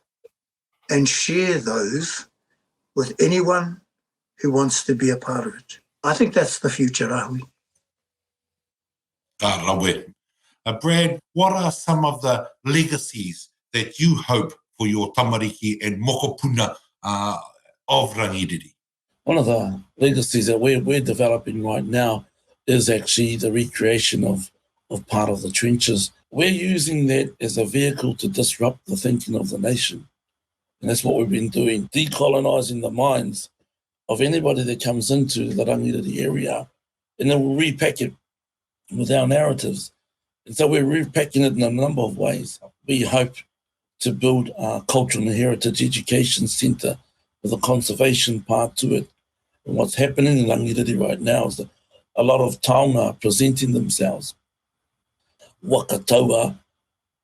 and share those with anyone who wants to be a part of it. I think that's the future, Rahui. Brad, what are some of the legacies that you hope for your tamariki and mokopuna of Rangiriri? One of the legacies that we're developing right now is actually the recreation of part of the trenches. We're using that as a vehicle to disrupt the thinking of the nation. And that's what we've been doing, decolonising the minds of anybody that comes into the Rangiriri area, and then we'll repack it with our narratives. And so we're repacking it in a number of ways. We hope to build a cultural and heritage education centre with a conservation part to it. And what's happening in Rangiriri right now is that a lot of taonga are presenting themselves. Waikato,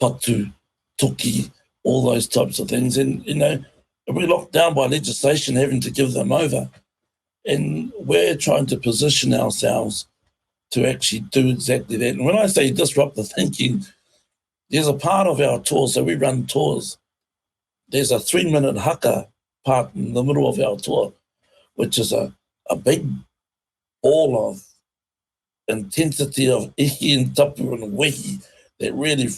patu, toki, all those types of things. And, you know, we're locked down by legislation having to give them over. And we're trying to position ourselves to actually do exactly that. And when I say disrupt the thinking, there's a part of our tour, so we run tours. There's a 3-minute haka part in the middle of our tour, which is a big ball of intensity of ihi and tapu and wehi that really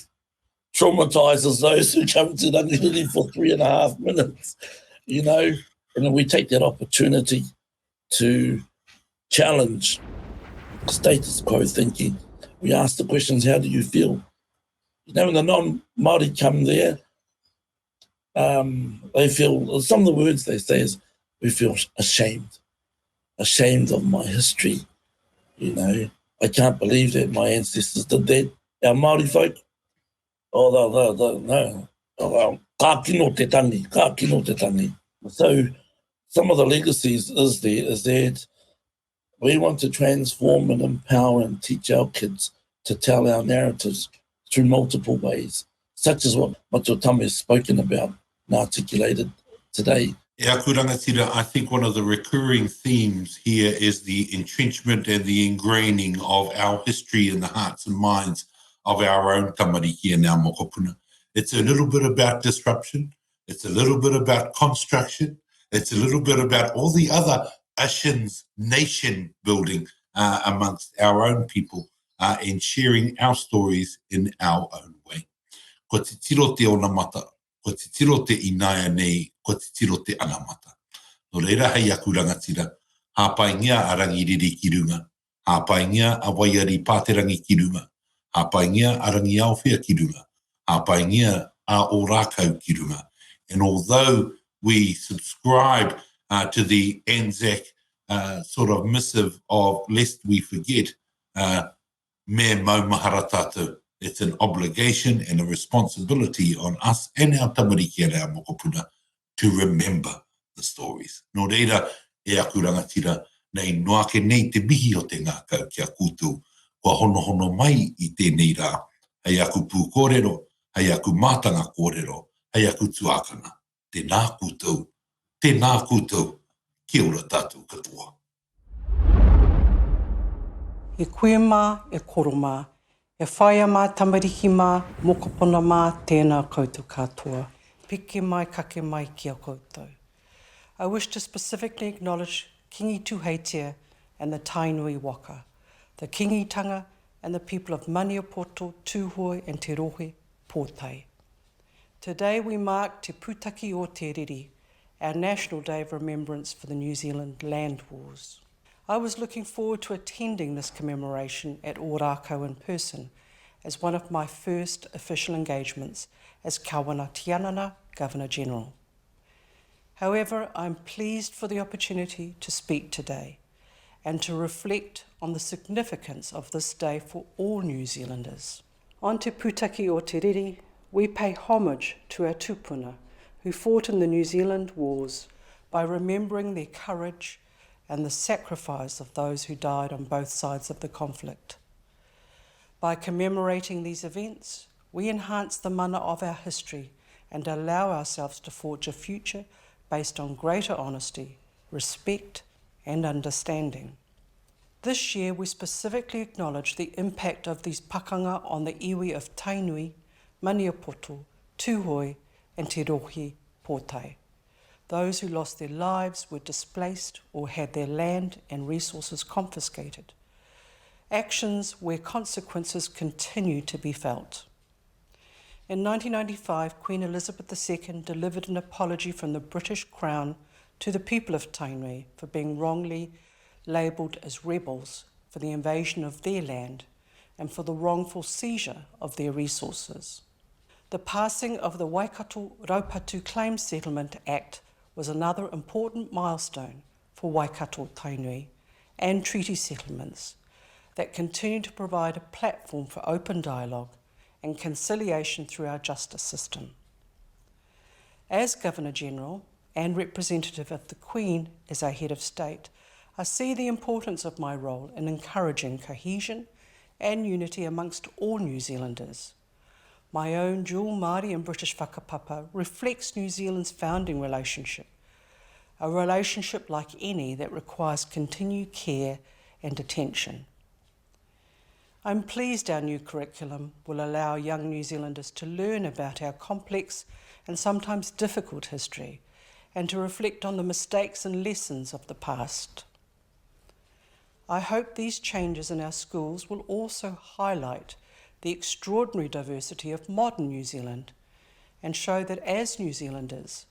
traumatises those who come to Rangiriri for 3.5 minutes, you know. And then we take that opportunity to challenge status quo thinking. We ask the questions, how do you feel? You know, when the non-Māori come there, they feel, some of the words they say is, we feel ashamed of my history. You know, I can't believe that my ancestors did that. Our Māori folk, no. Ka kino te tangi. So some of the legacies is that we want to transform and empower and teach our kids to tell our narratives through multiple ways, such as what Matutama has spoken about and articulated today. I think one of the recurring themes here is the entrenchment and the ingraining of our history in the hearts and minds of our own tamariki and our mokopuna. It's a little bit about disruption. It's a little bit about construction. It's a little bit about all the other Ashan's nation building amongst our own people and sharing our stories in our own way. Ko te tiro te onamata, ko te tiro te inaia nei, ko te tiro te anamata. No reira hei aku rangatira, hapaingia a Rangiriri ki runga, hapaingia a Waiari Paterangi ki runga, hapaingia a Rangiaowhia ki runga, hapaingia a Orakau ki runga. And although we subscribe to the Anzac sort of missive of lest we forget, me Maumahara tātou. It's an obligation and a responsibility on us and our tamariki and our mokopuna to remember the stories. Nō reira, e aku rangatira, nei noake nei te mihi o te ngākau kia kūtou, kua hono mai I tēnei rā, hei aku pū kōrero, hei aku mātanga kōrero, hei aku tuakanga, te nā kūtou, Tēnā koutou, kia ora tātou katoa. E koe mā, e koro mā, e whaia mā, tamariki mā, mokopona mā, tēnā koutou katoa. Pike mai, kake mai kia koutou. I wish to specifically acknowledge Kingi Tuheitia and the Tainui Waka, the Kingitanga and the people of Maniapoto, Tūhoe and Te Rohe, Pōtai. Today we mark Te Puutake O Te Riri, our National Day of Remembrance for the New Zealand Land Wars. I was looking forward to attending this commemoration at Orakau in person as one of my first official engagements as Kawana Tianana Governor General. However, I'm pleased for the opportunity to speak today and to reflect on the significance of this day for all New Zealanders. On Te Puutake O Te Riri, we pay homage to our tupuna who fought in the New Zealand wars by remembering their courage and the sacrifice of those who died on both sides of the conflict. By commemorating these events, we enhance the mana of our history and allow ourselves to forge a future based on greater honesty, respect and understanding. This year we specifically acknowledge the impact of these pakanga on the iwi of Tainui, Maniapoto, Tūhoe and Te Rohe Pōtai. Those who lost their lives, were displaced or had their land and resources confiscated. Actions where consequences continue to be felt. In 1995, Queen Elizabeth II delivered an apology from the British Crown to the people of Tainui for being wrongly labelled as rebels for the invasion of their land and for the wrongful seizure of their resources. The passing of the Waikato Raupatu Claims Settlement Act was another important milestone for Waikato Tainui and treaty settlements that continue to provide a platform for open dialogue and conciliation through our justice system. As Governor General and representative of the Queen as our head of state, I see the importance of my role in encouraging cohesion and unity amongst all New Zealanders. My own dual Māori and British whakapapa reflects New Zealand's founding relationship, a relationship like any that requires continued care and attention. I'm pleased our new curriculum will allow young New Zealanders to learn about our complex and sometimes difficult history and to reflect on the mistakes and lessons of the past. I hope these changes in our schools will also highlight the extraordinary diversity of modern New Zealand and show that as New Zealanders,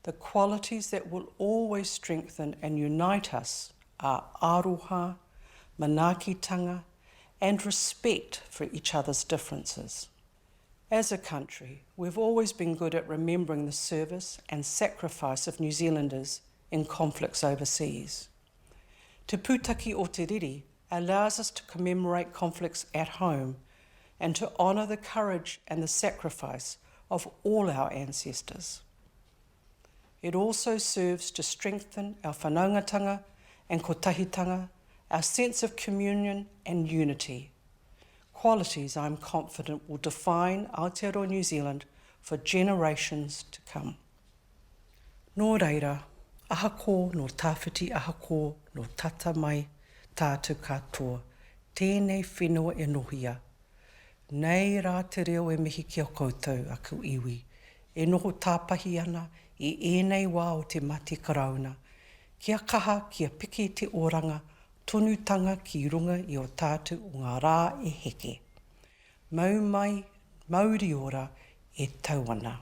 the qualities that will always strengthen and unite us are aroha, manaakitanga, and respect for each other's differences. As a country, we've always been good at remembering the service and sacrifice of New Zealanders in conflicts overseas. Te Puutake O Te Riri allows us to commemorate conflicts at home and to honour the courage and the sacrifice of all our ancestors. It also serves to strengthen our whanaungatanga and kotahitanga, our sense of communion and unity, qualities I'm confident will define Aotearoa New Zealand for generations to come. Nō reira, ahako no tāwhiti ahako no tata mai tātou katoa, tēnei whenua e nohia. Nei rā te reo e mihi ki a koutou aku iwi, e noho tāpahi ana i ēnei wā o te mati karauna, kia kaha kia piki te oranga, tonutanga ki runga i o tātou o ngā rā e heke. Mau mai, mauri ora e tauana.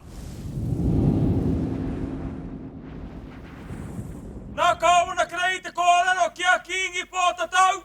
Nā kawana krei te kōrero kia kingi pōtatau,